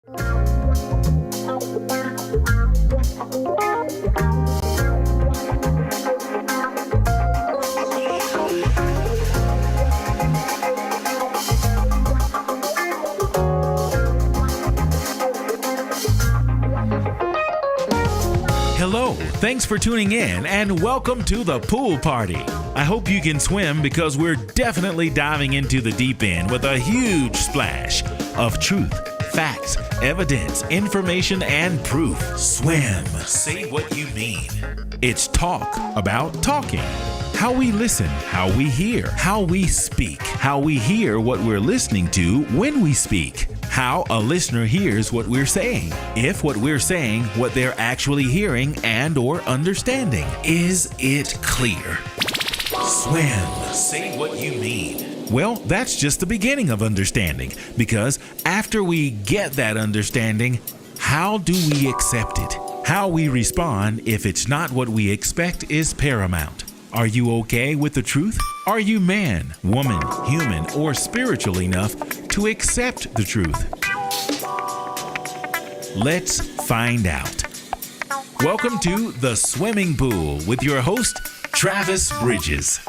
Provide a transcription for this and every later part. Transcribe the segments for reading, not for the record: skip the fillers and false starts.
Hello, thanks for tuning in and welcome to the pool party. I hope you can swim because we're definitely diving into the deep end with a huge splash of truth, facts, evidence, information, and proof. Swim. Say what you mean. It's talk about talking. How we listen, how we hear, how we speak, how we hear what we're listening to when we speak, how a listener hears what we're saying, if what we're saying, what they're actually hearing and or understanding. Is it clear? Swim. Say what you mean. Well, that's just the beginning of understanding, because after we get that understanding, how do we accept it? How we respond if it's not what we expect is paramount. Are you okay with the truth? Are you man, woman, human, or spiritual enough to accept the truth? Let's find out. Welcome to The Swimming Pool with your host, Travis Bridges.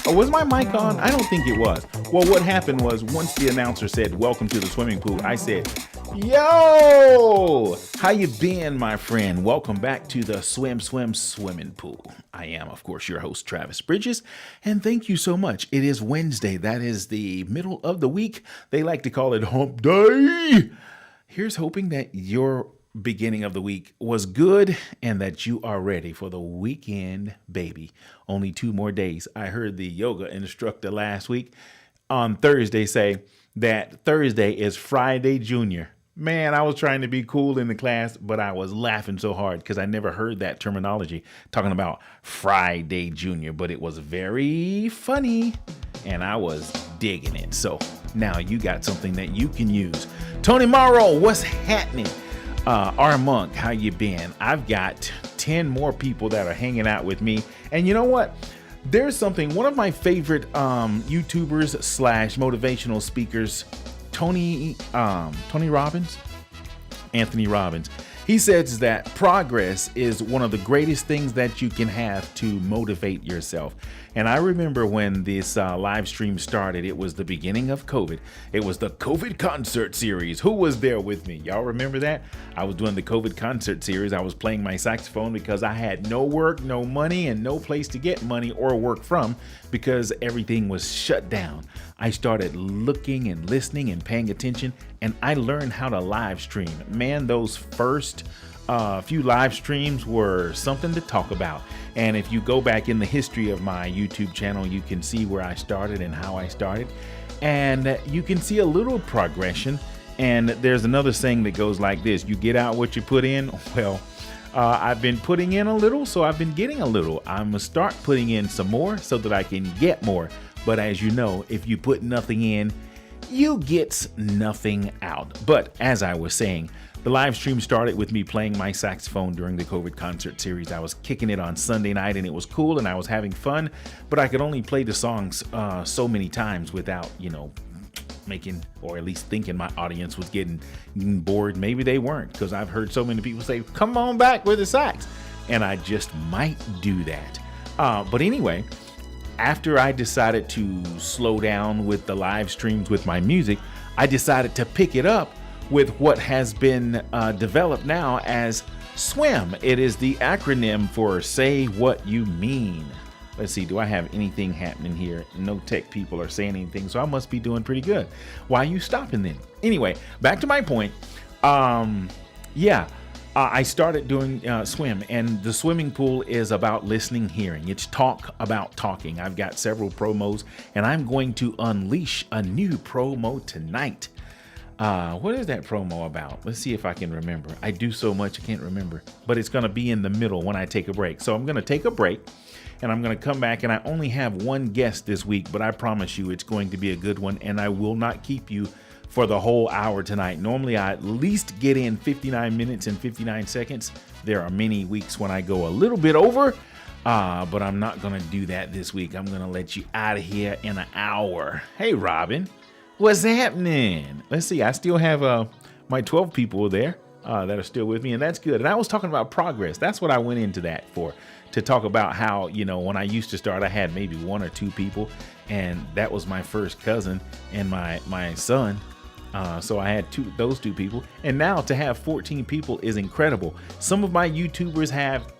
Was my mic on? I don't think it was. Well, what happened was once the announcer said, "Welcome to the swimming pool," I said, "Yo, how you been, my friend? Welcome back to the swimming pool." I am, of course, your host, Travis Bridges, and thank you so much. It is Wednesday. That is the middle of the week. They like to call it hump day. Here's hoping that your beginning of the week was good and that you are ready for the weekend, baby. Only 2 more days. I heard the yoga instructor last week on Thursday say that Thursday is Friday Junior. Man, I was trying to be cool in the class, but I was laughing so hard because I never heard that terminology talking about Friday Junior, but it was very funny and I was digging it. So now you got something that you can use. Tony Morrow, what's happening? R Monk, how you been? I've got 10 more people that are hanging out with me. And you know what? There's something, one of my favorite YouTubers / motivational speakers, Anthony Robbins. He says that progress is one of the greatest things that you can have to motivate yourself. And I remember when this live stream started, it was the beginning of COVID. It was the COVID concert series. Who was there with me? Y'all remember that? I was doing the COVID concert series. I was playing my saxophone because I had no work, no money, and no place to get money or work from because everything was shut down. I started looking and listening and paying attention, and I learned how to live stream. Man, those first few live streams were something to talk about. And if you go back in the history of my YouTube channel, you can see where I started and how I started. And you can see a little progression. And there's another saying that goes like this: you get out what you put in. Well, I've been putting in a little, so I've been getting a little. I'm gonna start putting in some more so that I can get more. But as you know, if you put nothing in, you get nothing out. But as I was saying, the live stream started with me playing my saxophone during the COVID concert series. I was kicking it on Sunday night and it was cool and I was having fun, but I could only play the songs so many times without, making, or at least thinking my audience was getting bored. Maybe they weren't, because I've heard so many people say, "Come on back with the sax." And I just might do that. But anyway, after I decided to slow down with the live streams with my music, I decided to pick it up with what has been developed now as SWYM. It is the acronym for Say What You Mean. Let's see, do I have anything happening here? No tech people are saying anything, so I must be doing pretty good. Why are you stopping then? Anyway, back to my point. I started doing SWYM, and the swimming pool is about listening, hearing. It's talk about talking. I've got several promos, and I'm going to unleash a new promo tonight. What is that promo about? Let's see if I can remember. I do so much I can't remember, but it's going to be in the middle when I take a break. So I'm going to take a break, and I'm going to come back, and I only have one guest this week, but I promise you it's going to be a good one, and I will not keep you for the whole hour tonight. Normally, I at least get in 59 minutes and 59 seconds. There are many weeks when I go a little bit over, but I'm not going to do that this week. I'm going to let you out of here in an hour. Hey, Robin, what's happening? Let's see. I still have my 12 people there that are still with me, and that's good. And I was talking about progress. That's what I went into that for, to talk about how, when I used to start, I had maybe 1 or 2 people, and that was my first cousin and my son. So I had those 2 people, and now to have 14 people is incredible. Some of my YouTubers have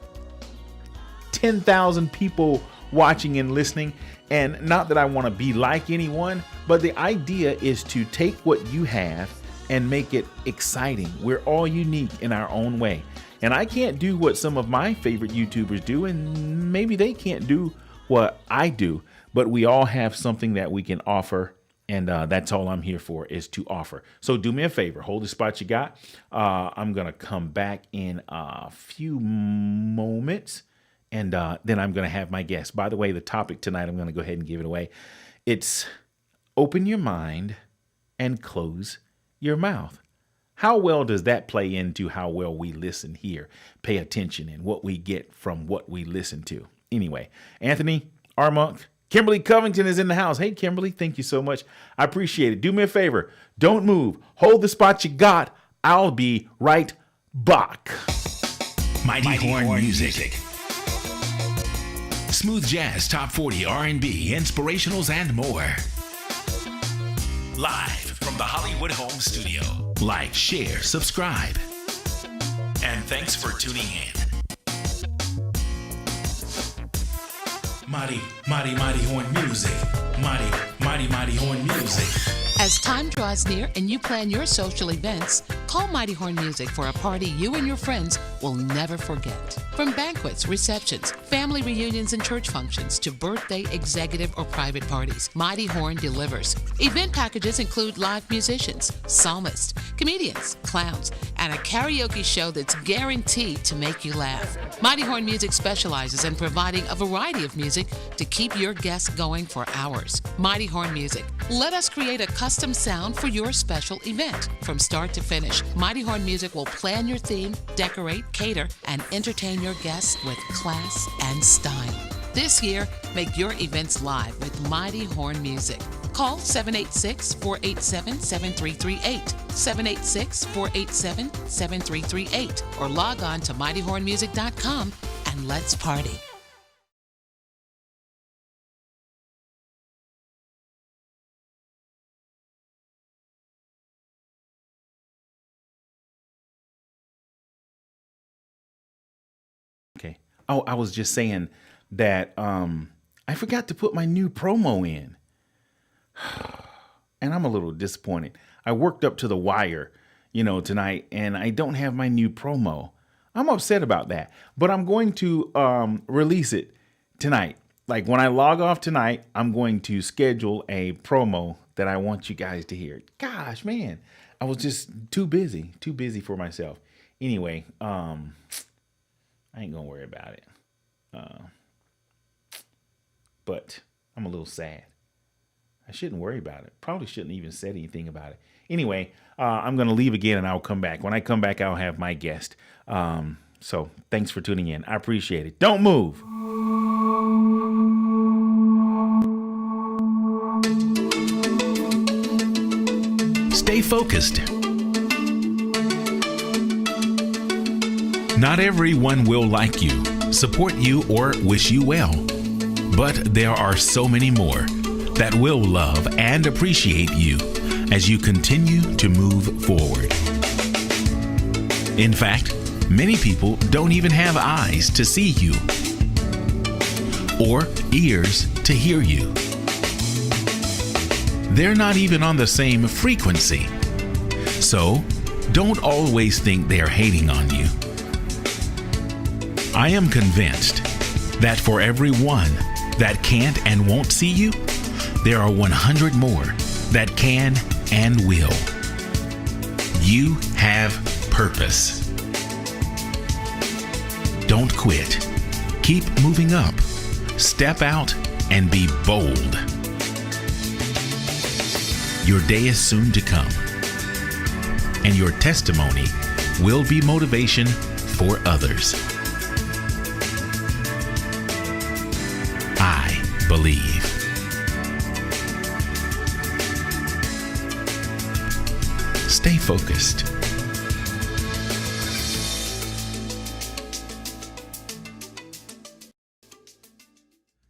10,000 people watching and listening, and not that I want to be like anyone, but the idea is to take what you have and make it exciting. We're all unique in our own way, and I can't do what some of my favorite YouTubers do, and maybe they can't do what I do, but we all have something that we can offer. And that's all I'm here for, is to offer. So do me a favor, hold the spot you got. I'm going to come back in a few moments, and then I'm going to have my guest. By the way, the topic tonight, I'm going to go ahead and give it away. It's open your mind and close your mouth. How well does that play into how well we listen here, pay attention, and what we get from what we listen to? Anyway, Anthony Armonk, Kimberly Covington is in the house. Hey, Kimberly, thank you so much. I appreciate it. Do me a favor. Don't move. Hold the spot you got. I'll be right back. Mighty Horn Music. Smooth jazz, top 40, R&B, inspirationals, and more. Live from the Hollywood Home Studio. Like, share, subscribe. And thanks for tuning in. Mighty Horn Music. Mighty Horn Music. As time draws near and you plan your social events, call Mighty Horn Music for a party you and your friends will never forget. From banquets, receptions, family reunions, and church functions to birthday, executive, or private parties, Mighty Horn delivers. Event packages include live musicians, psalmists, comedians, clowns, and a karaoke show that's guaranteed to make you laugh. Mighty Horn Music specializes in providing a variety of music to keep your guests going for hours. Mighty Horn Music. Let us create a custom sound for your special event. From start to finish, Mighty Horn Music will plan your theme, decorate, cater, and entertain your guests with class and style. This year, make your events live with Mighty Horn Music. Call 786-487-7338, 786-487-7338, or log on to mightyhornmusic.com and let's party. Okay. Oh, I was just saying that I forgot to put my new promo in. And I'm a little disappointed. I worked up to the wire, tonight, and I don't have my new promo. I'm upset about that, but I'm going to release it tonight. Like when I log off tonight, I'm going to schedule a promo that I want you guys to hear. Gosh, man, I was just too busy for myself. Anyway, I ain't gonna worry about it. But I'm a little sad. I shouldn't worry about it. Probably shouldn't even said anything about it. Anyway, I'm going to leave again and I'll come back. When I come back, I'll have my guest. So thanks for tuning in. I appreciate it. Don't move. Stay focused. Not everyone will like you, support you, or wish you well. But there are so many more that will love and appreciate you as you continue to move forward. In fact, many people don't even have eyes to see you or ears to hear you. They're not even on the same frequency. So, don't always think they're hating on you. I am convinced that for every one that can't and won't see you, there are 100 more that can and will. You have purpose. Don't quit. Keep moving up. Step out and be bold. Your day is soon to come, and your testimony will be motivation for others. I believe. Stay focused.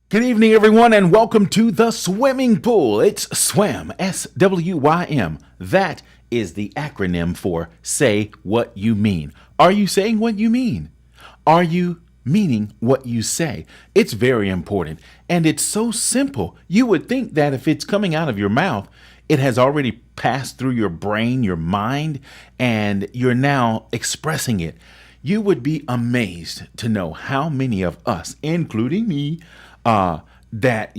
Good evening, everyone, and welcome to the swimming pool. It's SWYM, S-W-Y-M. That is the acronym for Say What You Mean. Are you saying what you mean? Are you meaning what you say? It's very important, and it's so simple. You would think that if it's coming out of your mouth, it has already passed through your brain, your mind, and you're now expressing it. You would be amazed to know how many of us, including me, that,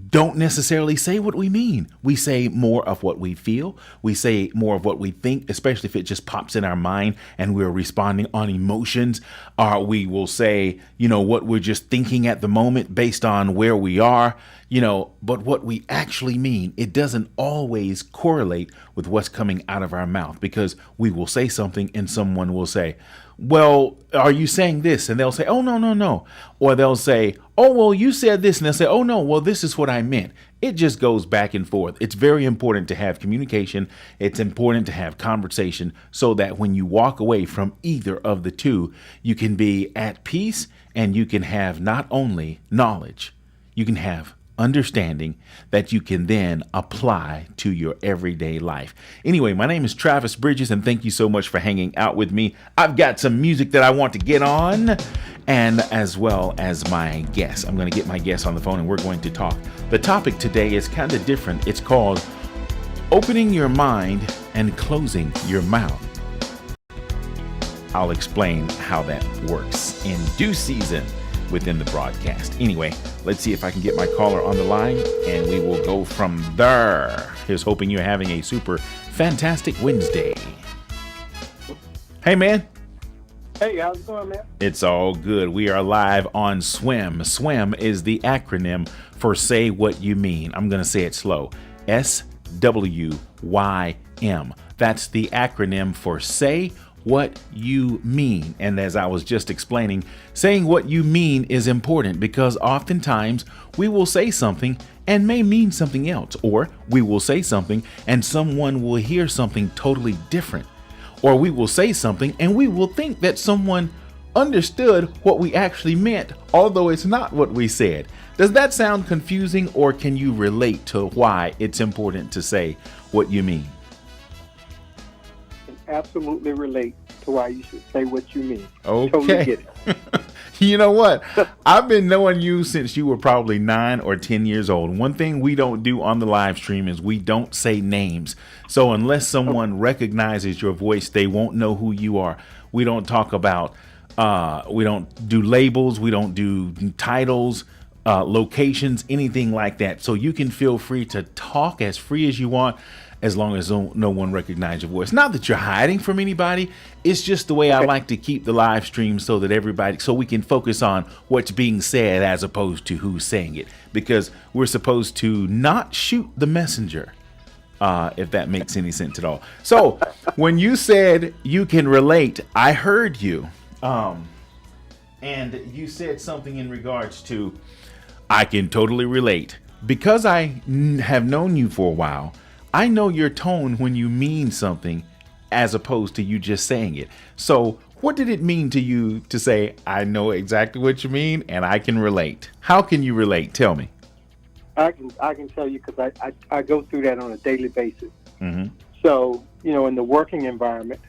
don't necessarily say what we mean. We say more of what we feel. We say more of what we think, especially if it just pops in our mind and we're responding on emotions. We will say, what we're just thinking at the moment based on where we are, but what we actually mean, it doesn't always correlate with what's coming out of our mouth, because we will say something and someone will say, well, are you saying this? And they'll say, oh, no. Or they'll say, oh, well, you said this. And they'll say, oh, no, well, this is what I meant. It just goes back and forth. It's very important to have communication. It's important to have conversation so that when you walk away from either of the two, you can be at peace and you can have not only knowledge, you can have understanding that you can then apply to your everyday life. Anyway, my name is Travis Bridges, and thank you so much for hanging out with me. I've got some music that I want to get on, and as well as my guest. I'm going to get my guest on the phone and we're going to talk. The topic today is kind of different. It's called opening your mind and closing your mouth. I'll explain how that works in due season within the broadcast. Anyway, let's see if I can get my caller on the line, and we will go from there. Here's hoping you're having a super fantastic Wednesday. Hey, man. Hey, how's it going, man? It's all good. We are live on SWYM. SWYM is the acronym for Say What You Mean. I'm going to say it slow. SWYM. That's the acronym for Say What You Mean. And as I was just explaining, saying what you mean is important, because oftentimes we will say something and may mean something else, or we will say something and someone will hear something totally different, or we will say something and we will think that someone understood what we actually meant, although it's not what we said. Does that sound confusing, or can you relate to why it's important to say what you mean? Absolutely relate to why you should say what you mean. Okay. Totally get it. You know what? I've been knowing you since you were probably 9 or 10 years old. One thing we don't do on the live stream is we don't say names. So unless someone recognizes your voice, they won't know who you are. We don't talk about, we don't do labels. We don't do titles, locations, anything like that. So you can feel free to talk as free as you want, as long as no one recognizes your voice. Not that you're hiding from anybody. It's just the way I like to keep the live stream so that so we can focus on what's being said as opposed to who's saying it. Because we're supposed to not shoot the messenger, if that makes any sense at all. So when you said you can relate, I heard you. And you said something in regards to, I can totally relate. Because I have known you for a while, I know your tone when you mean something as opposed to you just saying it. So what did it mean to you to say, I know exactly what you mean and I can relate? How can you relate? Tell me. I can tell you, because I go through that on a daily basis. Mm-hmm. So, in the working environment,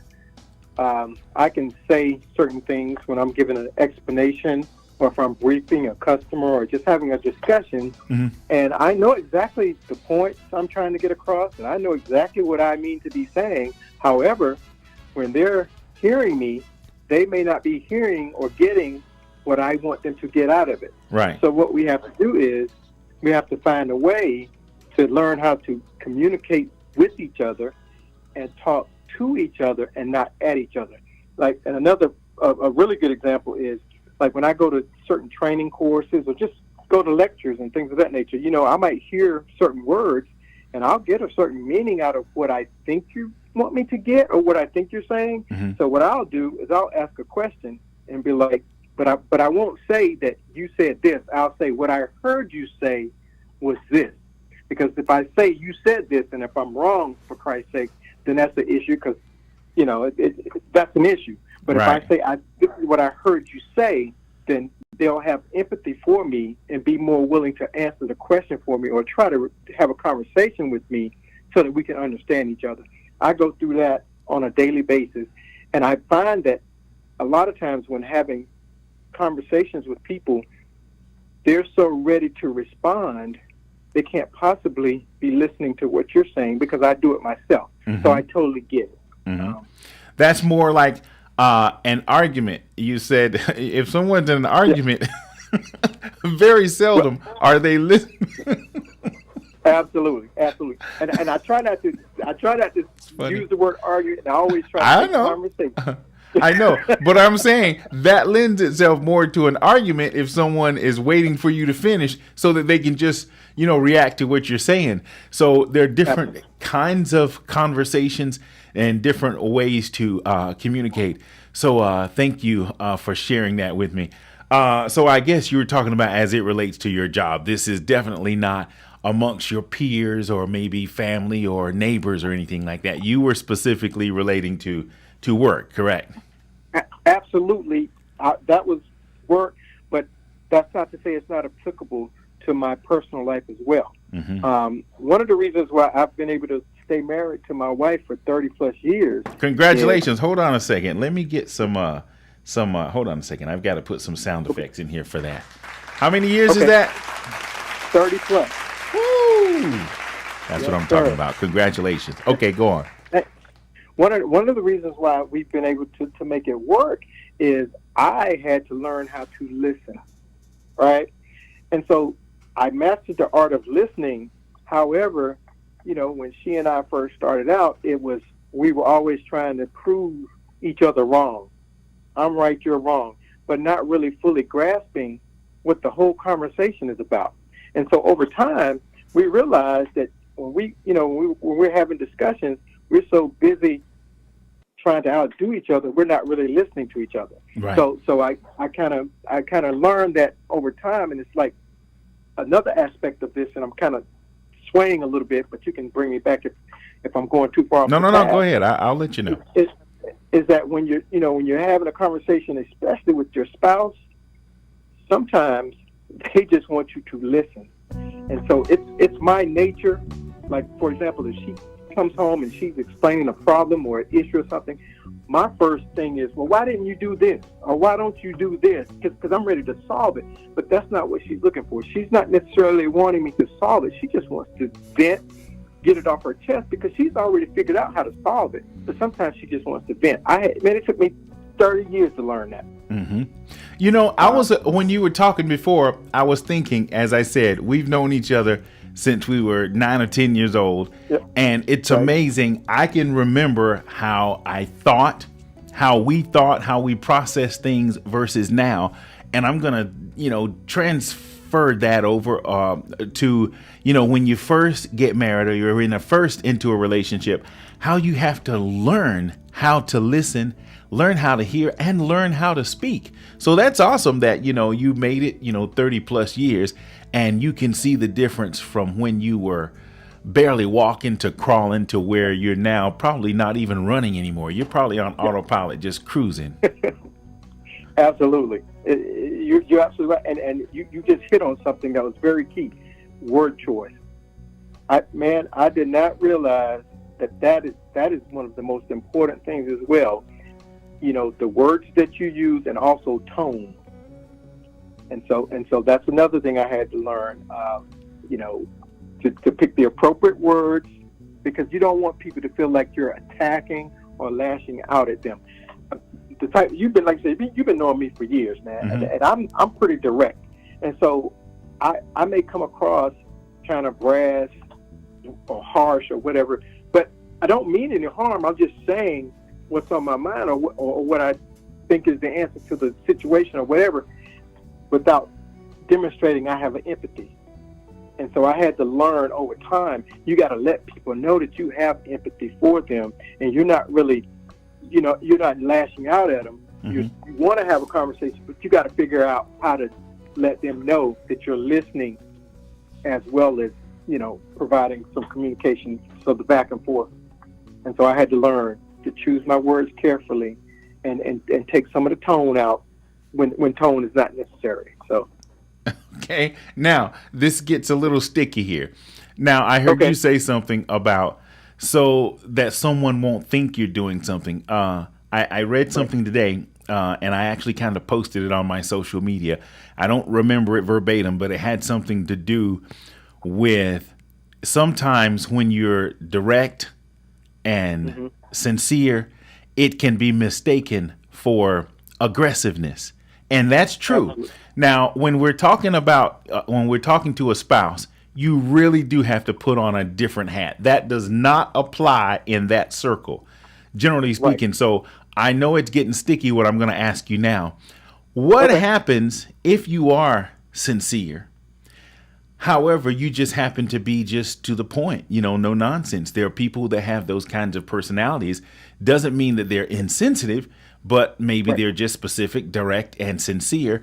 I can say certain things when I'm giving an explanation, or if I'm briefing a customer or just having a discussion, mm-hmm. and I know exactly the points I'm trying to get across, and I know exactly what I mean to be saying. However, when they're hearing me, they may not be hearing or getting what I want them to get out of it. Right. So what we have to do is we have to find a way to learn how to communicate with each other and talk to each other and not at each other. And another a really good example is, like, when I go to certain training courses or just go to lectures and things of that nature, I might hear certain words and I'll get a certain meaning out of what I think you want me to get or what I think you're saying. Mm-hmm. So what I'll do is I'll ask a question and be like, but I won't say that you said this. I'll say what I heard you say was this. Because if I say you said this, and if I'm wrong, for Christ's sake, then that's the issue, because, that's an issue. But Right. if I say this is what I heard you say, then they'll have empathy for me and be more willing to answer the question for me or try to have a conversation with me so that we can understand each other. I go through that on a daily basis, and I find that a lot of times when having conversations with people, they're so ready to respond, they can't possibly be listening to what you're saying, because I do it myself. Mm-hmm. So I totally get it. Mm-hmm. That's more like an argument. You said if someone's in an argument, very seldom are they listening. Absolutely. And I try not to use the word argue, and I always try to have conversation. I know, but I'm saying that lends itself more to an argument if someone is waiting for you to finish so that they can just, react to what you're saying. So there are different kinds of conversations and different ways to communicate. So thank you for sharing that with me. So I guess you were talking about as it relates to your job. This is definitely not amongst your peers or maybe family or neighbors or anything like that. You were specifically relating to work, correct? Absolutely. That was work, but that's not to say it's not applicable to my personal life as well. Mm-hmm. One of the reasons why I've been able to stay married to my wife for 30 plus years. Congratulations. Hold on a second. Let me get some hold on a second. I've got to put some sound effects in here for that. How many years is that? 30 plus. Woo! That's what I'm talking about. Congratulations. Okay, go on. One of the reasons why we've been able to make it work is I had to learn how to listen, right? And so I mastered the art of listening. However, when she and I first started out, we were always trying to prove each other wrong. I'm right, you're wrong, but not really fully grasping what the whole conversation is about. And so over time, we realized that when we're having discussions, we're so busy trying to outdo each other, we're not really listening to each other. Right. So I kind of learned that over time, and it's like another aspect of this, and I'm kind of swaying a little bit, but you can bring me back if I'm going too far. No, go ahead. I'll let you know. Is that when you're having a conversation, especially with your spouse, sometimes they just want you to listen, and so it's my nature. Like, for example, if she comes home and she's explaining a problem or an issue or something, my first thing is, well, why didn't you do this? Or why don't you do this? Because I'm ready to solve it. But that's not what she's looking for. She's not necessarily wanting me to solve it. She just wants to vent, get it off her chest, because she's already figured out how to solve it. But sometimes she just wants to vent. It took me 30 years to learn that. Mm-hmm. When you were talking before, I was thinking, as I said, we've known each other since we were 9 or 10 years old. Yep. And it's amazing. I can remember how I thought, how we process things versus now. And I'm going to, transfer that over to, when you first get married or you're into a relationship, how you have to learn how to listen, learn how to hear, and learn how to speak. So that's awesome that, you made it, 30 plus years. And you can see the difference from when you were barely walking to crawling to where you're now probably not even running anymore. You're probably on autopilot, just cruising. Absolutely. You're absolutely right. And you just hit on something that was very key, word choice. I did not realize that is one of the most important things as well. The words that you use, and also tone. And so that's another thing I had to learn, to pick the appropriate words, because you don't want people to feel like you're attacking or lashing out at them. The type you've been knowing me for years, man, Mm-hmm. and I'm pretty direct, and so I may come across kind of brash or harsh or whatever, but I don't mean any harm. I'm just saying what's on my mind or what I think is the answer to the situation or whatever, without demonstrating I have an empathy. And so I had to learn over time, you got to let people know that you have empathy for them, and you're not really, you're not lashing out at them. You want to have a conversation, but you got to figure out how to let them know that you're listening, as well as, providing some communication, so the back and forth. And so I had to learn to choose my words carefully and take some of the tone out when tone is not necessary. So. Okay. Now, this gets a little sticky here. Now, I heard you say something about so that someone won't think you're doing something. I read something today, and I actually kind of posted it on my social media. I don't remember it verbatim, but it had something to do with sometimes when you're direct and sincere, it can be mistaken for aggressiveness. And that's true. Absolutely. Now, when we're talking to a spouse, you really do have to put on a different hat. That does not apply in that circle, generally speaking. Right. So I know it's getting sticky what I'm going to ask you now. What happens if you are sincere? However, you just happen to be just to the point, no nonsense. There are people that have those kinds of personalities. Doesn't mean that they're insensitive, but maybe they're just specific, direct, and sincere.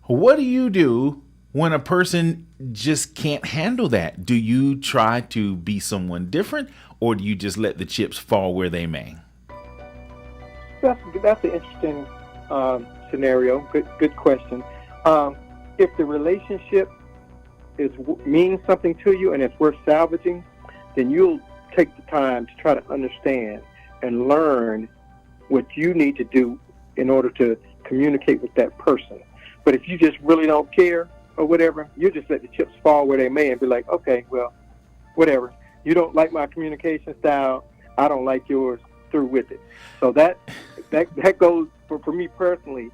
What do you do when a person just can't handle that? Do you try to be someone different, or do you just let the chips fall where they may? That's an interesting scenario. Good question. If the relationship means something to you and it's worth salvaging, then you'll take the time to try to understand and learn what you need to do in order to communicate with that person. But if you just really don't care or whatever, you just let the chips fall where they may and be like, okay, well, whatever. You don't like my communication style, I don't like yours, through with it. So that goes for me personally,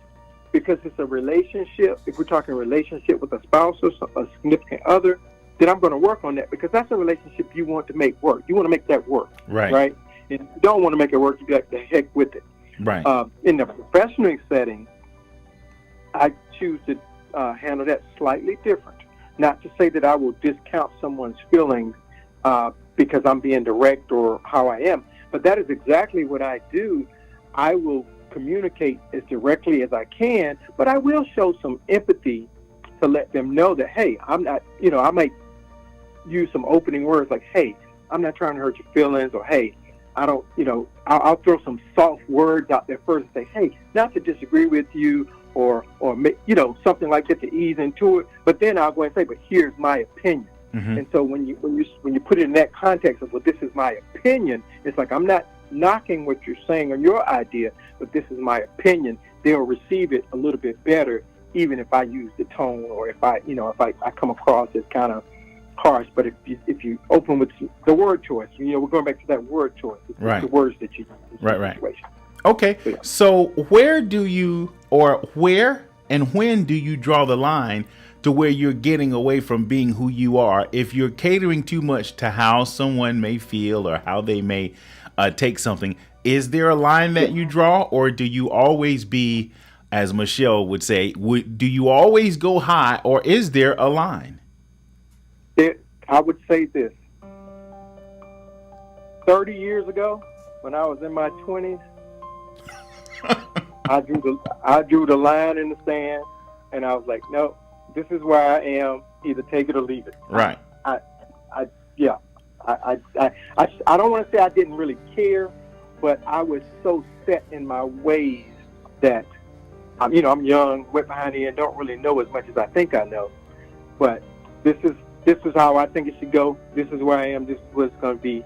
because it's a relationship. If we're talking relationship with a spouse or a significant other, then I'm going to work on that, because that's a relationship you want to make work. You want to make that work, right? And if you don't want to make it work, you got the heck with it. Right. In the professional setting, I choose to handle that slightly different. Not to say that I will discount someone's feelings because I'm being direct or how I am, but that is exactly what I do. I will communicate as directly as I can, but I will show some empathy to let them know that, hey, I'm not, I might use some opening words like, hey, I'm not trying to hurt your feelings, or hey, I don't, I'll throw some soft words out there first and say, hey, not to disagree with you, or make, something like that to ease into it. But then I'll go and say, but here's my opinion. And so when you put it in that context of, well, this is my opinion, it's like, I'm not knocking what you're saying or your idea, but this is my opinion. They'll receive it a little bit better, even if I use the tone, or if I come across as kind of harsh. But if you open with the word choice, we're going back to that word choice. It's the words that you use. Right. Okay. So where and when do you draw the line to where you're getting away from being who you are? If you're catering too much to how someone may feel or how they may take something, is there a line that you draw, or do you always be, as Michelle would say, do you always go high, or is there a line? I would say this. 30 years ago, when I was in my 20s, I drew the line in the sand, and I was like, no, this is where I am. Either take it or leave it. Right. I don't want to say I didn't really care, but I was so set in my ways that, I'm young, wet behind the ear, and don't really know as much as I think I know. But this is how I think it should go. This is where I am. This is what it's going to be.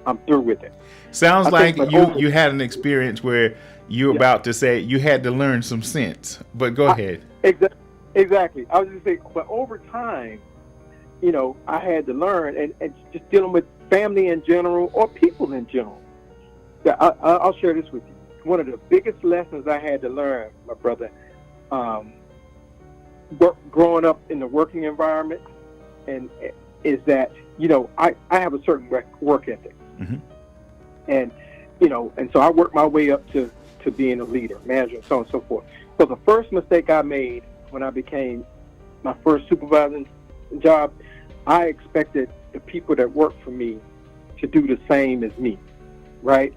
I'm through with it. Sounds like you had an experience where you're about to say you had to learn some sense. But go ahead. Exactly. I was just saying, but over time, I had to learn, and just dealing with family in general or people in general. I'll share this with you. One of the biggest lessons I had to learn, my brother, growing up in the working environment, and is that, I have a certain work ethic. And, and so I worked my way up to being a leader, manager, and so on and so forth. So the first mistake I made when I became my first supervising job, I expected the people that work for me to do the same as me, right?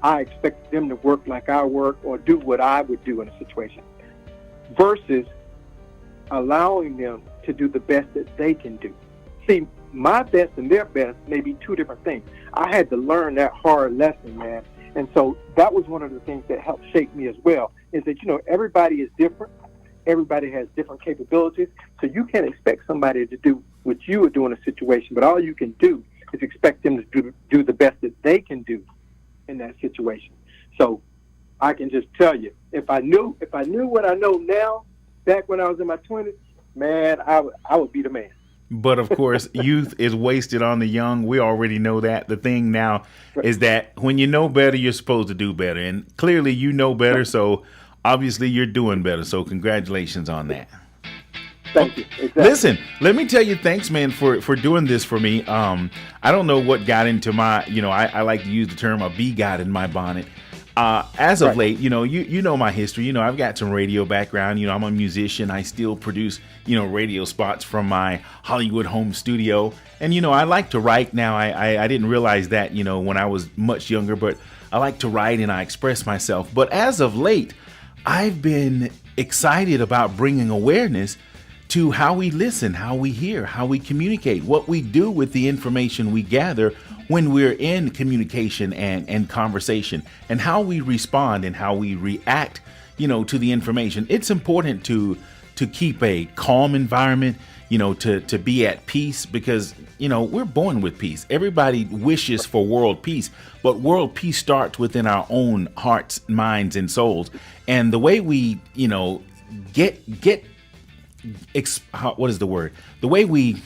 I expected them to work like I work or do what I would do in a situation versus allowing them to do the best that they can do. See, my best and their best may be two different things. I had to learn that hard lesson, man. And so that was one of the things that helped shape me as well, is that, everybody is different. Everybody has different capabilities. So you can't expect somebody to do what you would do in a situation, but all you can do is expect them to do the best that they can do in that situation. So I can just tell you, if I knew what I know now, back when I was in my 20s, man, I would be the man. But of course, youth is wasted on the young. We already know that. The thing now is that when you know better, you're supposed to do better. And clearly you know better, so obviously you're doing better. So congratulations on that. Thank you. Exactly. Listen, let me tell you, thanks, man, for doing this for me. I don't know what got into my, I like to use the term a bee got in my bonnet. As of late, you know my history. I've got some radio background. I'm a musician. I still produce, radio spots from my Hollywood home studio. And, I like to write now. I didn't realize that, when I was much younger, but I like to write and I express myself. But as of late, I've been excited about bringing awareness to how we listen, how we hear, how we communicate, what we do with the information we gather when we're in communication and conversation, and how we respond and how we react, to the information. It's important to keep a calm environment, to be at peace, because, we're born with peace. Everybody wishes for world peace, but world peace starts within our own hearts, minds, and souls. And the way we, what is the word? The way we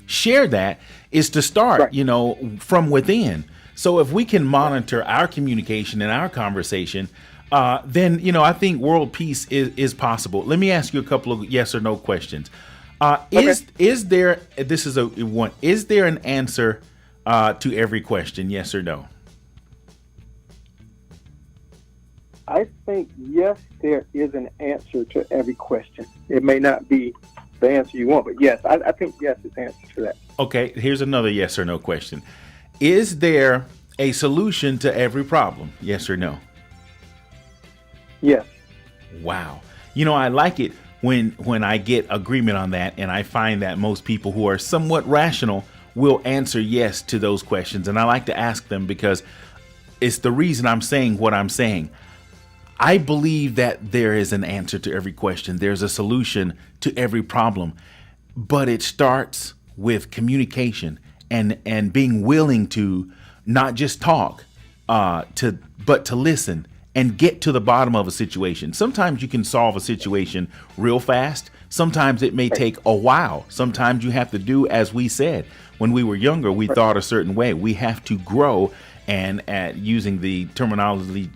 share that is to start, from within. So if we can monitor our communication and our conversation, then, I think world peace is possible. Let me ask you a couple of yes or no questions. Okay. Is there an answer to every question? Yes or no? I think, yes, there is an answer to every question. It may not be the answer you want, but yes, I think yes is the answer to that. Okay, here's another yes or no question. Is there a solution to every problem? Yes or no? Yes. Wow. I like it when I get agreement on that, and I find that most people who are somewhat rational will answer yes to those questions. And I like to ask them because it's the reason I'm saying what I'm saying. I believe that there is an answer to every question. There's a solution to every problem, but it starts with communication and being willing to not just talk, but to listen and get to the bottom of a situation. Sometimes you can solve a situation real fast. Sometimes it may take a while. Sometimes you have to do as we said. When we were younger, we thought a certain way. We have to grow and at using the terminology,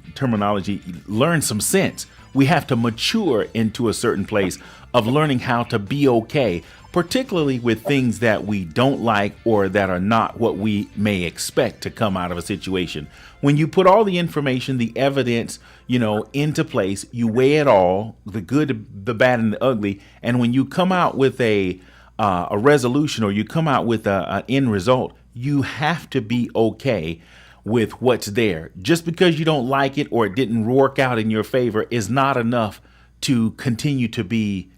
learn some sense. We have to mature into a certain place of learning how to be okay, particularly with things that we don't like or that are not what we may expect to come out of a situation. When you put all the information, the evidence, into place, you weigh it all, the good, the bad, and the ugly, and when you come out with a resolution, or you come out with an end result, you have to be okay with what's there. Just because you don't like it or it didn't work out in your favor is not enough to continue to be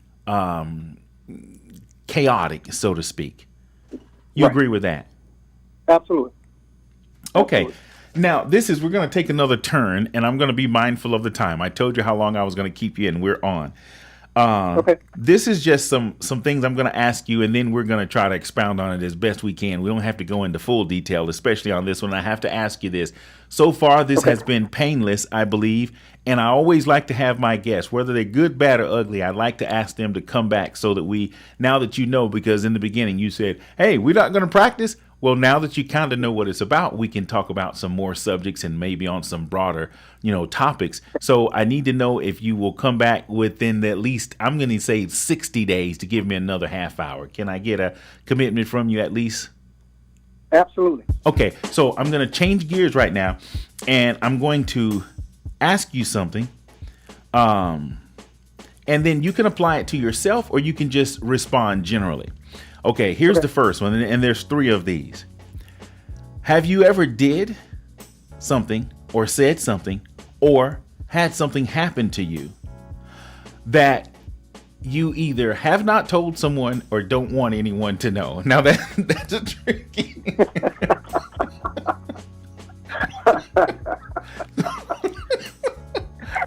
chaotic, so to speak. You agree with that? Absolutely. Okay. Absolutely. Now, we're going to take another turn, and I'm going to be mindful of the time. I told you how long I was going to keep you, and we're on. Okay. This is just some things I'm going to ask you, and then we're going to try to expound on it as best we can. We don't have to go into full detail, especially on this one. I have to ask you this. So far, this has been painless, I believe, and I always like to have my guests, whether they're good, bad, or ugly, I like to ask them to come back so that now that because in the beginning you said, hey, we're not going to practice. Well, now that you kind of know what it's about, we can talk about some more subjects and maybe on some broader, topics. So I need to know if you will come back within at least, I'm going to say 60 days to give me another half hour. Can I get a commitment from you at least? Absolutely. Okay, so I'm going to change gears right now, and I'm going to ask you something. And then you can apply it to yourself, or you can just respond generally. Okay, here's the first one, and there's 3 of these. Have you ever did something or said something or had something happen to you that you either have not told someone or don't want anyone to know? Now that's a tricky.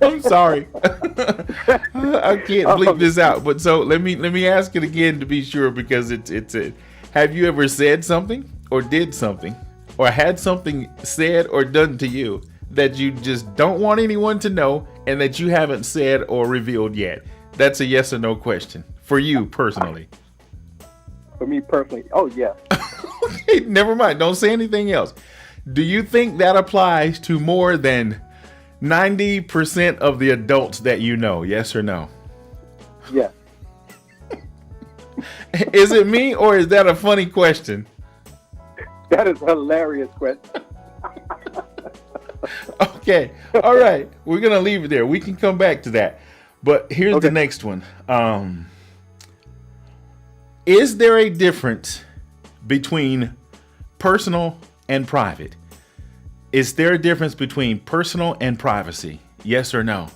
I'm sorry. I can't bleep this out. But so let me ask it again to be sure, because it's a, have you ever said something or did something or had something said or done to you that you just don't want anyone to know and that you haven't said or revealed yet? That's a yes or no question for you personally. For me personally, oh yeah. Okay, never mind. Don't say anything else. Do you think that applies to more than 90% of the adults that you know? Yes or no? Yes. Is it me, or is that a funny question? That is a hilarious question. Okay. All right. We're going to leave it there. We can come back to that. But here's the next one. Is there a difference between personal and private? Is there a difference between personal and privacy? Yes or no?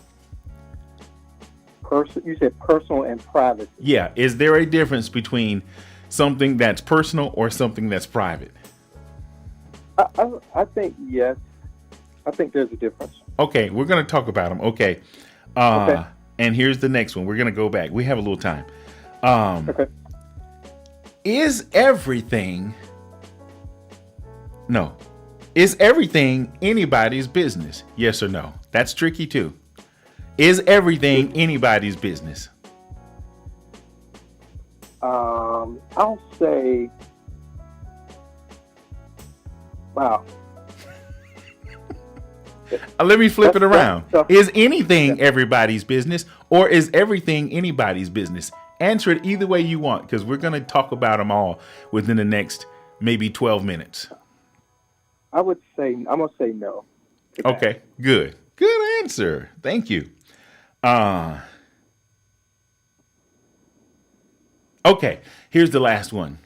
You said personal and private. Yeah. Is there a difference between something that's personal or something that's private? I think yes. I think there's a difference. Okay. We're going to talk about them. Okay. Okay. And here's the next one. We're going to go back. We have a little time. Okay. Is everything anybody's business? Yes or no? That's tricky too. Is everything anybody's business? I'll say, wow. Let me flip it around. tough. Is anything everybody's business, or is everything anybody's business? Answer it either way you want, because we're going to talk about them all within the next maybe 12 minutes. I'm going to say no. Okay, good. Good answer. Thank you. Okay, here's the last one.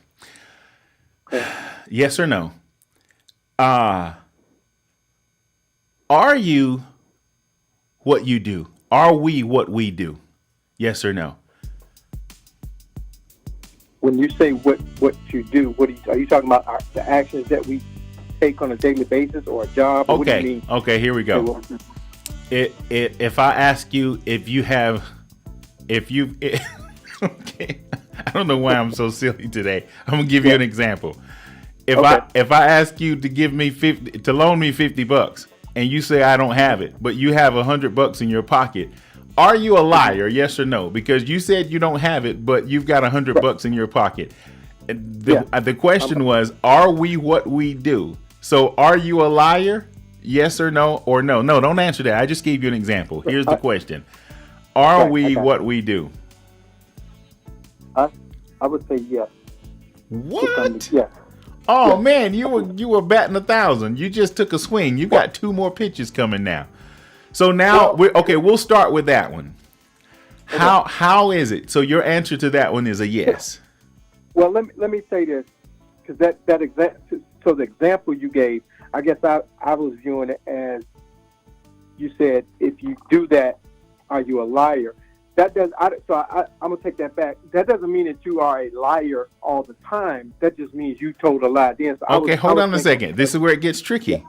Okay. Yes or no? Are you what you do? Are we what we do? Yes or no? When you say what you do, are you talking about the actions that we take on a daily basis, or a job? Or what do you mean? Okay, here we go. If I ask you okay, I don't know why I'm so silly today. I'm gonna give you an example. If I ask you to give me to loan me $50, and you say I don't have it, but you have $100 in your pocket, are you a liar? Yes or no? Because you said you don't have it, but you've got $100 in your pocket. The question was, are we what we do? So are you a liar? Yes or no? Or no? No, don't answer that. I just gave you an example. Here's the question. Are we what we do? I would say yes. What? Yes. Oh man, you were batting 1,000. You just took a swing. You got 2 more pitches coming now. So now we'll start with that one. How is it? So your answer to that one is a yes. Well, let me say this, because the example you gave, I guess I was viewing it as, you said, if you do that, are you a liar? I'm gonna take that back. That doesn't mean that you are a liar all the time. That just means you told a lie. Hold on a second. This is where it gets tricky. Yeah.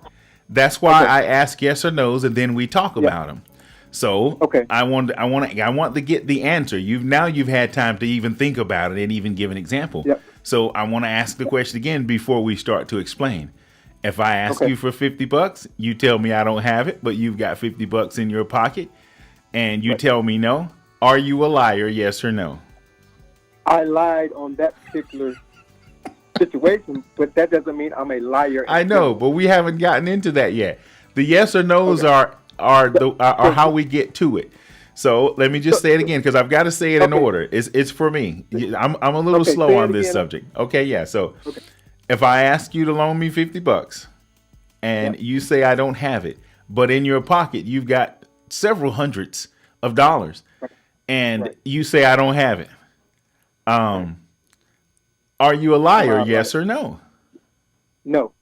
That's why I ask yes or no's, and then we talk about them. So I want to get the answer. You've had time to even think about it and even give an example. Yep. So I want to ask the question again before we start to explain. If I ask you for $50, you tell me I don't have it, but you've got $50 in your pocket, and you tell me no. Are you a liar? Yes or no? I lied on that particular situation, but that doesn't mean I'm a liar. I know, but we haven't gotten into that yet. The yes or no's are how we get to it. So let me just say it again, because I've got to say it in order. It's for me. I'm a little slow on this subject. Okay, yeah. So if I ask you to loan me $50 and you say I don't have it, but in your pocket you've got several hundreds of dollars, and Right. you say I don't have it. Are you a liar? Yes or no? No.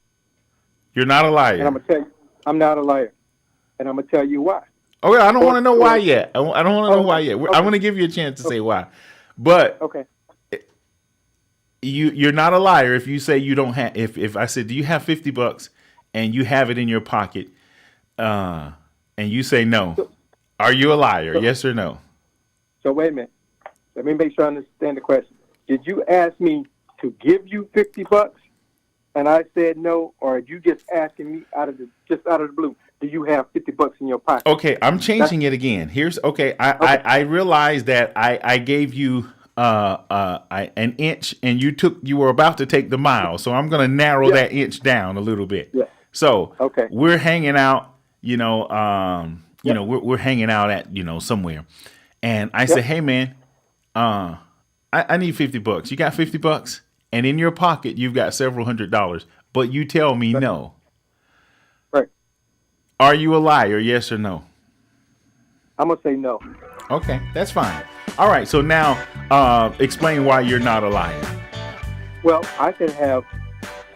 You're not a liar. And I'm gonna tell you, I'm not a liar, and I'm gonna tell you why. Okay, I don't want to know why yet. I don't want to know why yet. Okay. I'm going to give you a chance to say why, but Okay. you're not a liar if you say you don't have. If I said, do you have $50 and you have it in your pocket, and you say no, are you a liar? Yes or no? So wait a minute. Let me make sure I understand the question. Did you ask me to give you $50, and I said no, or are you just asking me out of the blue? Do you have $50 in your pocket? Okay, I'm changing it again. Here's okay. I realized that I gave you an inch, and you were about to take the mile, so I'm going to narrow that inch down a little bit. Yeah. So Okay. we're hanging out. We're hanging out at somewhere, and I say, hey man, I need $50. You got $50? And in your pocket you've got several $100s, but you tell me no. Right. Are you a liar? Yes or no? I'm gonna say no. Okay, that's fine. All right, so now explain why you're not a liar. Well, I could have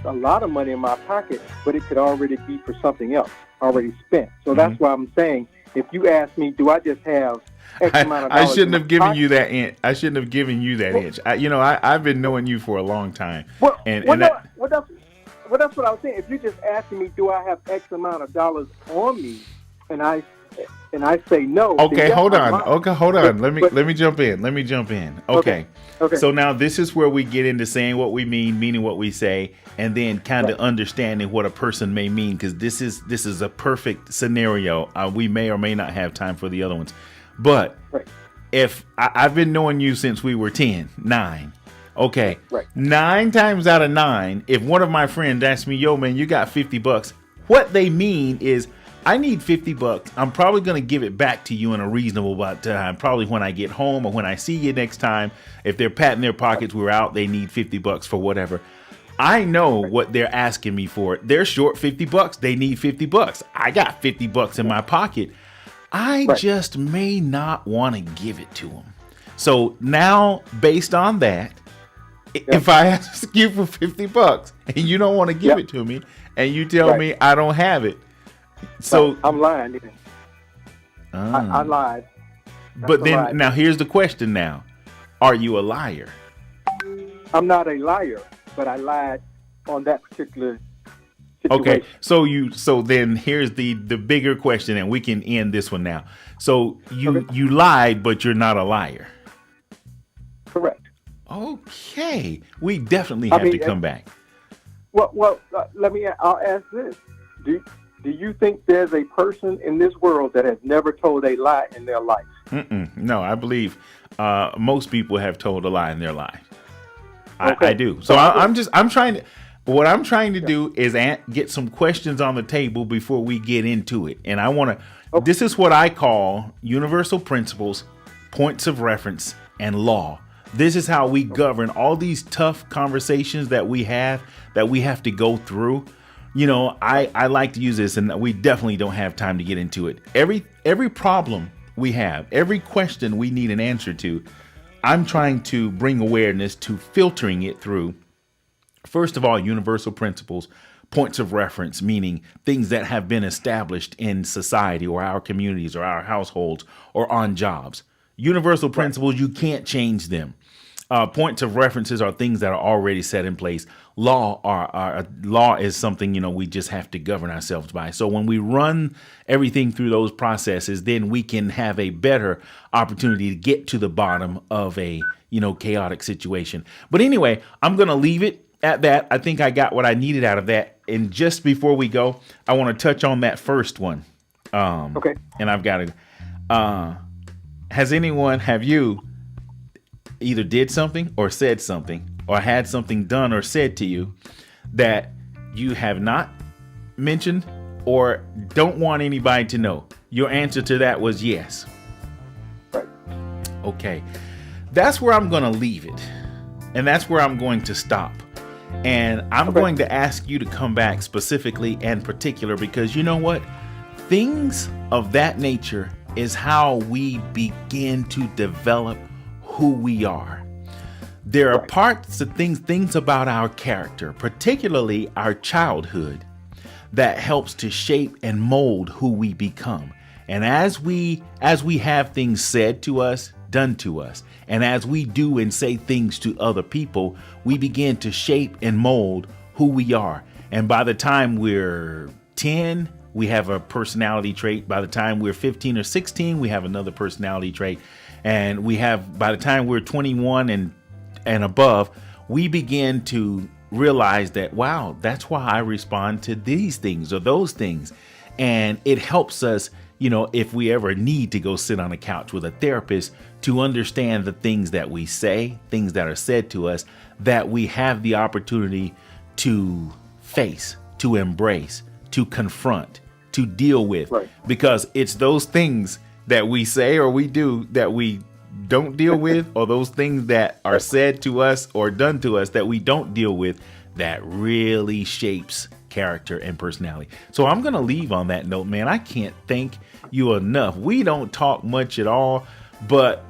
a lot of money in my pocket, but it could already be for something else, already spent. So that's why I'm saying, if you ask me, do I just have X amount of dollars? I shouldn't have given you that inch. I shouldn't have given you that inch. I've been knowing you for a long time. That's what I was saying. If you're just asking me, do I have X amount of dollars on me, and I say no. Okay, yes, hold on. lying. Okay, hold on. Let me jump in. Okay. Okay. So now this is where we get into saying what we mean, meaning what we say, and then kind of understanding what a person may mean, because this is a perfect scenario. We may or may not have time for the other ones, but if I've been knowing you since we were 9. Okay. Right. 9 times out of 9, if one of my friends asks me, yo man, you got $50, what they mean is, I need $50. I'm probably going to give it back to you in a reasonable time. Probably when I get home or when I see you next time. If they're patting their pockets, we're out, they need $50 for whatever. I know what they're asking me for. They're short $50. They need $50. I got $50 in my pocket. I just may not want to give it to them. So now, based on that, if I ask you for $50 and you don't want to give it to me, and you tell me I don't have it, so I'm lying. I lied. But then now here's the question now. Are you a liar? I'm not a liar, but I lied on that particular situation. Okay. So then here's the bigger question, and we can end this one now. So you lied, but you're not a liar. Correct. Okay. We definitely have to come back. Well, I'll ask this. Do you think there's a person in this world that has never told a lie in their life? No, I believe most people have told a lie in their life. Okay. I do. So I'm trying to do is get some questions on the table before we get into it. And I want to, this is what I call universal principles, points of reference, and law. This is how we govern all these tough conversations that we have to go through. I like to use this, and we definitely don't have time to get into it. Every problem we have, every question we need an answer to, I'm trying to bring awareness to filtering it through, first of all, universal principles, points of reference, meaning things that have been established in society or our communities or our households or on jobs. Universal principles, you can't change them. Points of references are things that are already set in place. Law is something, we just have to govern ourselves by. So when we run everything through those processes, then we can have a better opportunity to get to the bottom of a, chaotic situation. But anyway, I'm going to leave it at that. I think I got what I needed out of that. And just before we go, I want to touch on that first one. Okay. And I've got to, have you either did something or said something or had something done or said to you that you have not mentioned or don't want anybody to know? Your answer to that was yes. Right. Okay. That's where I'm going to leave it. And that's where I'm going to stop. And I'm going to ask you to come back specifically and particular, because you know what? Things of that nature is how we begin to develop who we are. There are parts of things about our character, particularly our childhood, that helps to shape and mold who we become. And as we have things said to us, done to us, and as we do and say things to other people, we begin to shape and mold who we are. And by the time we're 10, we have a personality trait. By the time we're 15 or 16, we have another personality trait. And by the time we're 21 and above, we begin to realize that, wow, that's why I respond to these things or those things. And it helps us, if we ever need to go sit on a couch with a therapist, to understand the things that we say, things that are said to us, that we have the opportunity to face, to embrace, to confront, to deal with. Right. Because it's those things that we say or we do that we don't deal with, or those things that are said to us or done to us that we don't deal with, that really shapes character and personality. So I'm going to leave on that note, man. I can't thank you enough. We don't talk much at all, but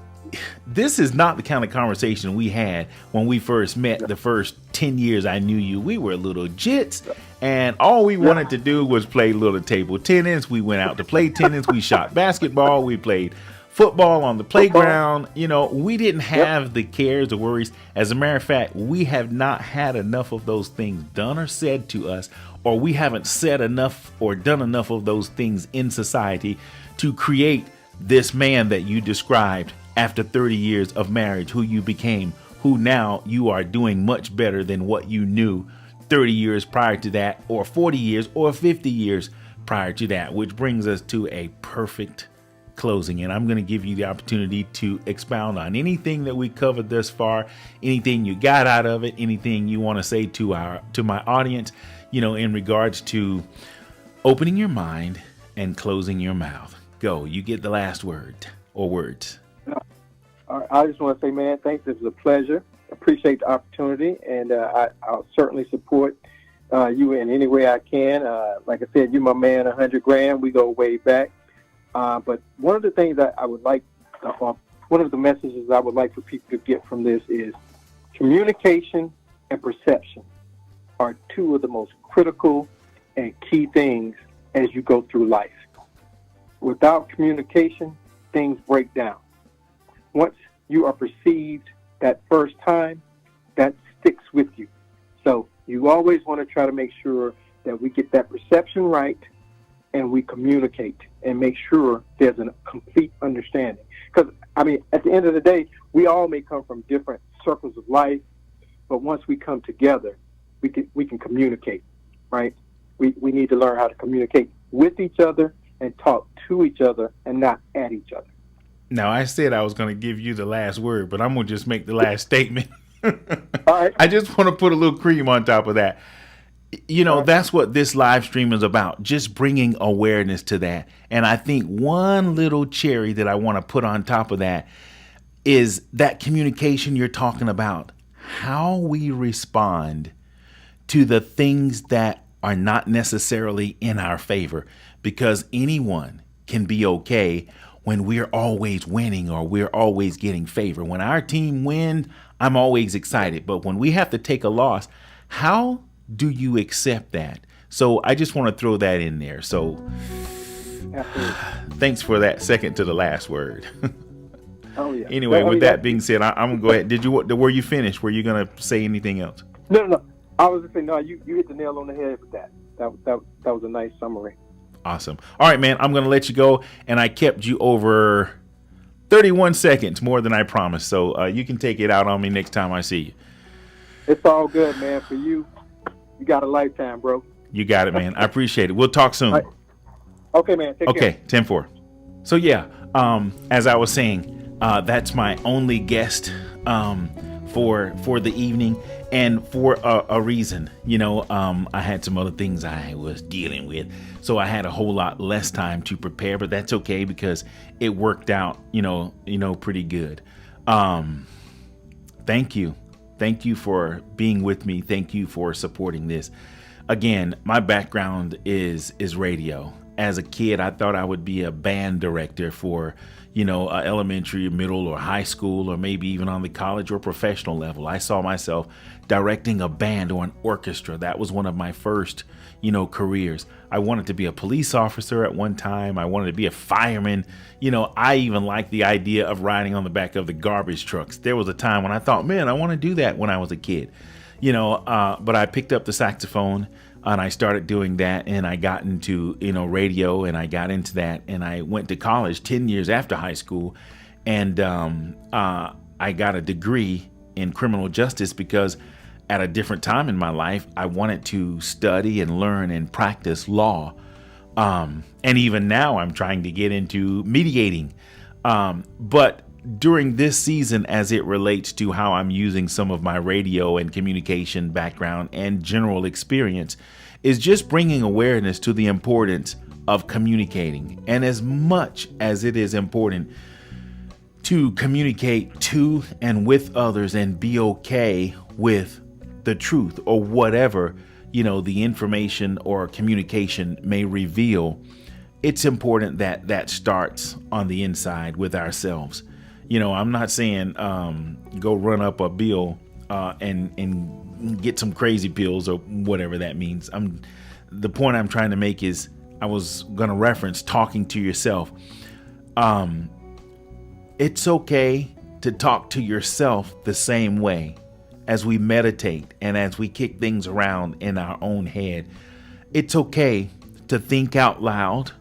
this is not the kind of conversation we had when we first met. The first 10 years I knew you, we were little jits, and all we wanted to do was play little table tennis. We went out to play tennis. We shot basketball. We played football on the playground. We didn't have the cares or worries. As a matter of fact, we have not had enough of those things done or said to us, or we haven't said enough or done enough of those things in society to create this man that you described after 30 years of marriage, who you became, who now you are doing much better than what you knew 30 years prior to that, or 40 years or 50 years prior to that, which brings us to a perfect closing. And I'm going to give you the opportunity to expound on anything that we covered thus far, anything you got out of it, anything you want to say to my audience, in regards to opening your mind and closing your mouth. Go, you get the last word or words. I just want to say, man, thanks. It was a pleasure. Appreciate the opportunity, and I'll certainly support you in any way I can. Like I said, you're my man, 100 grand. We go way back. But one of the things that I would like, one of the messages I would like for people to get from this is communication and perception are two of the most critical and key things as you go through life. Without communication, things break down. Once you are perceived that first time, that sticks with you. So you always want to try to make sure that we get that perception right and we communicate and make sure there's a complete understanding. Because, at the end of the day, we all may come from different circles of life, but once we come together, we can communicate, right? We need to learn how to communicate with each other and talk to each other and not at each other. Now, I said I was going to give you the last word, but I'm going to just make the last statement. All right. I just want to put a little cream on top of that. That's what this live stream is about, just bringing awareness to that. And I think one little cherry that I want to put on top of that is that communication you're talking about, how we respond to the things that are not necessarily in our favor, because anyone can be okay when we're always winning or we're always getting favor. When our team wins, I'm always excited. But when we have to take a loss, how do you accept that? So I just want to throw that in there. So thanks for that second to the last word. Oh, yeah. Anyway, with that being said, I'm going to go ahead. Were you finished? Were you going to say anything else? No. I was just saying, no, you hit the nail on the head with that. That was a nice summary. Awesome. All right, man, I'm going to let you go. And I kept you over 31 seconds more than I promised. So you can take it out on me next time I see you. It's all good, man. For you, you got a lifetime, bro. You got it, man. I appreciate it. We'll talk soon. Right. Okay, man. Take care. Okay, 10-4. So, yeah, as I was saying, that's my only guest for the evening, and for a reason. I had some other things I was dealing with, so I had a whole lot less time to prepare, but that's okay because it worked out, pretty good. Thank you for being with me. Thank you for supporting this. Again, my background is radio, as a kid, I thought I would be a band director for, elementary, middle, or high school, or maybe even on the college or professional level. I saw myself directing a band or an orchestra. That was one of my first, careers. I wanted to be a police officer at one time. I wanted to be a fireman. I even liked the idea of riding on the back of the garbage trucks. There was a time when I thought, man, I want to do that when I was a kid, but I picked up the saxophone and I started doing that, and I got into, radio, and I got into that, and I went to college 10 years after high school, and I got a degree in criminal justice because at a different time in my life, I wanted to study and learn and practice law. And even now I'm trying to get into mediating. But during this season, as it relates to how I'm using some of my radio and communication background and general experience, is just bringing awareness to the importance of communicating. And as much as it is important to communicate to and with others and be okay with the truth or whatever, the information or communication may reveal, it's important that that starts on the inside with ourselves. I'm not saying go run up a bill and get some crazy pills or whatever that means. The point I'm trying to make is I was going to reference talking to yourself. It's okay to talk to yourself the same way as we meditate and as we kick things around in our own head. It's okay to think out loud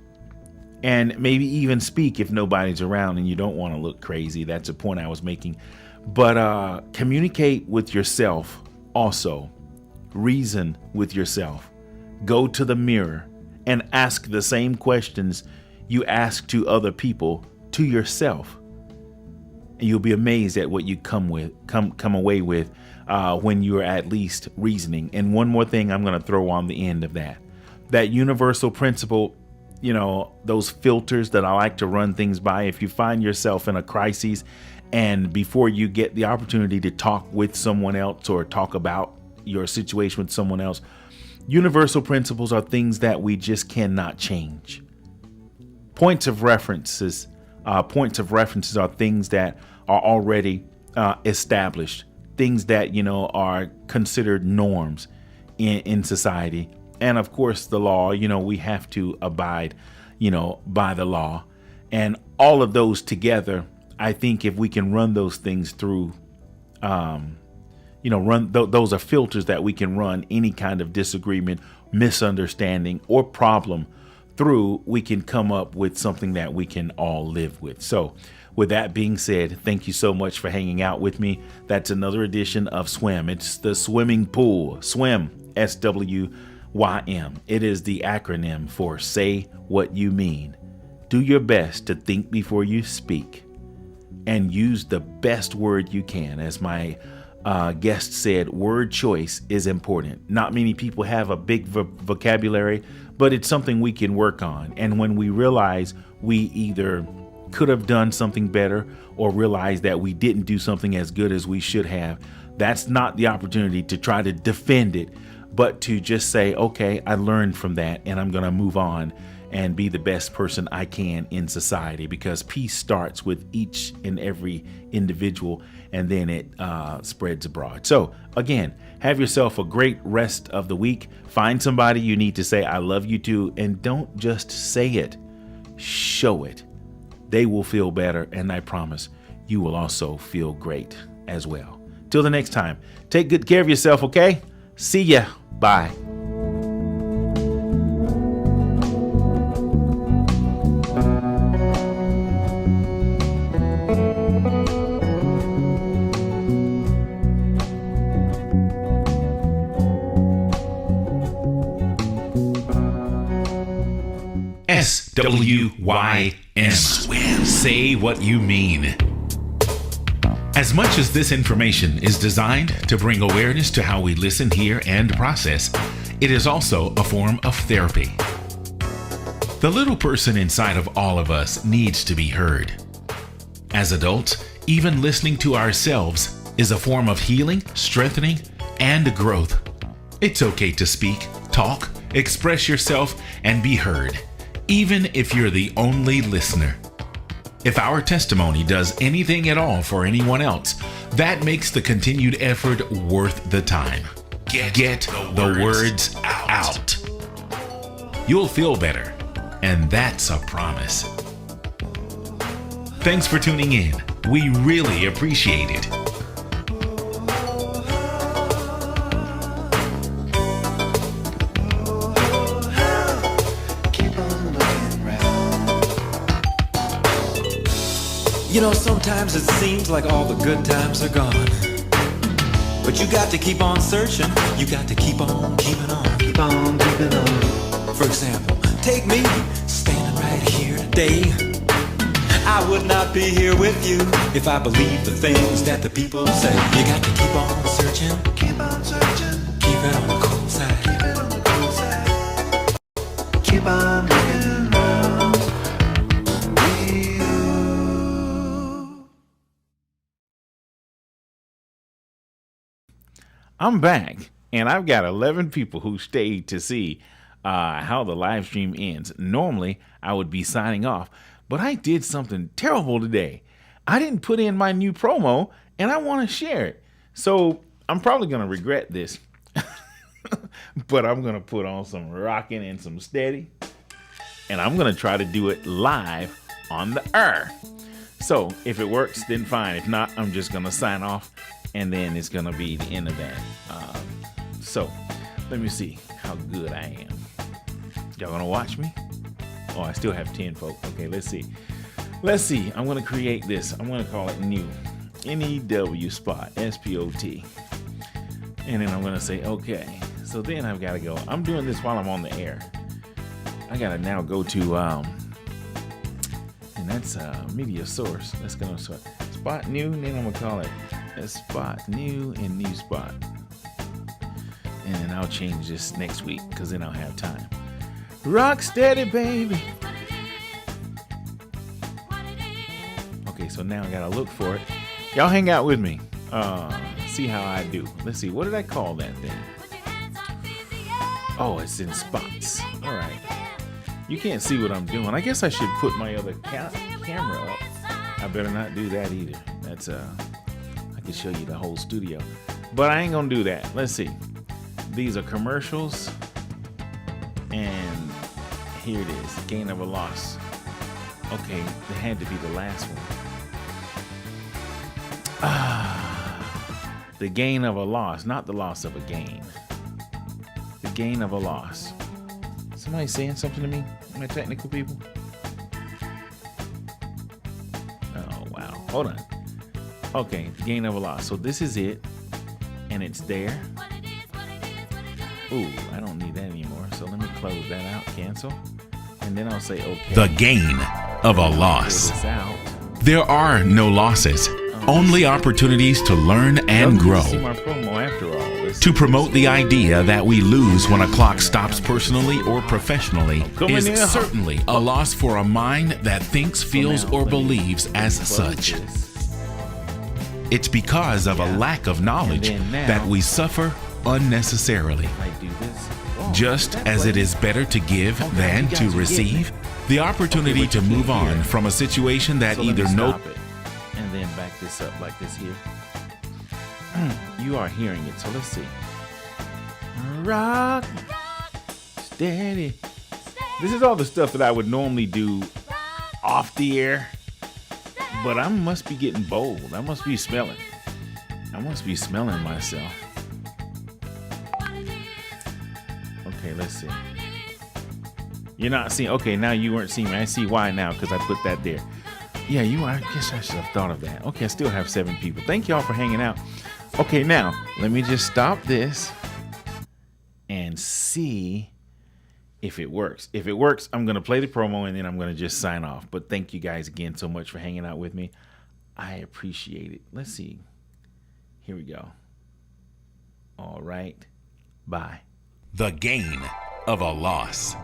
and maybe even speak if nobody's around and you don't want to look crazy. That's a point I was making. But communicate with yourself also. Reason with yourself. Go to the mirror and ask the same questions you ask to other people to yourself. And you'll be amazed at what you come away with when you're at least reasoning. And one more thing I'm going to throw on the end of that universal principle, those filters that I like to run things by. If you find yourself in a crisis and before you get the opportunity to talk with someone else or talk about your situation with someone else, universal principles are things that we just cannot change. Points of references are things that are already established, things that, are considered norms in society. And of course, the law, we have to abide, by the law. And all of those together, I think if we can run those things through, those are filters that we can run any kind of disagreement, misunderstanding, or problem through. We can come up with something that we can all live with. So with that being said, thank you so much for hanging out with me. That's another edition of SWYM. It's the swimming pool. SWYM, SWYM. It is the acronym for Say What You Mean. Do your best to think before you speak and use the best word you can. As my guest said, word choice is important. Not many people have a big vocabulary, but it's something we can work on. And when we realize we either could have done something better or realize that we didn't do something as good as we should have, that's not the opportunity to try to defend it, but to just say, okay, I learned from that and I'm going to move on and be the best person I can in society, because peace starts with each and every individual and then it spreads abroad. So again, have yourself a great rest of the week. Find somebody you need to say I love you to, and don't just say it, show it. They will feel better, and I promise you will also feel great as well. Till the next time, take good care of yourself, okay? See ya. Bye. SWYM. Swim. Say what you mean. As much as this information is designed to bring awareness to how we listen, hear, and process, it is also a form of therapy. The little person inside of all of us needs to be heard. As adults, even listening to ourselves is a form of healing, strengthening, and growth. It's okay to speak, talk, express yourself, and be heard. even if you're the only listener. If our testimony does anything at all for anyone else, that makes the continued effort worth the time. Get the words out. You'll feel better, and that's a promise. Thanks for tuning in. We really appreciate it. You know, sometimes it seems like all the good times are gone. But you got to keep on searching. You got to keep on keeping on. Keep on keeping on. For example, take me standing right here today. I would not be here with you if I believed the things that the people say. You got to keep on searching. Keep on searching. Keep it on the cool side. Keep it on the cool side. Keep on looking around. I'm back, and I've got 11 people who stayed to see how the live stream ends. Normally, I would be signing off, but I did something terrible today. I didn't put in my new promo, and I want to share it. So I'm probably going to regret this, but I'm going to put on some rocking and some steady, and I'm going to try to do it live on the air. So if it works, then fine. If not, I'm just going to sign off. And then it's going to be the end of that. So let me see how good I am. Y'all going to watch me? Oh, I still have 10 folks. Okay, let's see. I'm going to create this. I'm going to call it new. N-E-W spot. S-P-O-T. And then I'm going to say, okay. So then I've got to go. I'm doing this while I'm on the air. I got to now go to, and that's media source. Let's go to spot new. And then I'm going to call it spot new and new spot, and then I'll change this next week because then I'll have time. Rock steady, baby. Okay, so now I gotta look for it. Y'all hang out with me. See how I do. Let's see, what did I call that thing? Oh, it's in spots. All right. You can't see what I'm doing. I guess I should put my other camera up. I better not do that either. That's I can show you the whole studio, but I ain't gonna do that. Let's see. These are commercials, and here it is. Gain of a loss. Okay, it had to be the last one. The gain of a loss, not the loss of a gain. The gain of a loss. Somebody saying something to me? My technical people? Oh wow. Hold on. Okay, gain of a loss. So this is it, and it's there. Ooh, I don't need that anymore. So let me close that out, cancel, and then I'll say okay. The gain of a loss. This out. There are no losses, only opportunities to learn and grow. See my promo after all. To promote the idea that we lose when a clock stops personally or professionally is certainly a loss for a mind that thinks, feels, or believes as such. It's because of a lack of knowledge that we suffer unnecessarily. Just as it is better to give than to receive, the opportunity to move on from a situation that either and then back this up like this here. You are hearing it, so let's see. Rock steady. This is all the stuff that I would normally do off the air. But I must be getting bold. I must be smelling myself. Okay, let's see. You're not seeing. Okay, now you weren't seeing me. I see why now because I put that there. Yeah, you are. I guess I should have thought of that. Okay, I still have 7 people. Thank y'all for hanging out. Okay, now let me just stop this and see if it works. If it works, I'm going to play the promo and then I'm going to just sign off. But thank you guys again so much for hanging out with me. I appreciate it. Let's see. Here we go. All right. Bye. The gain of a loss.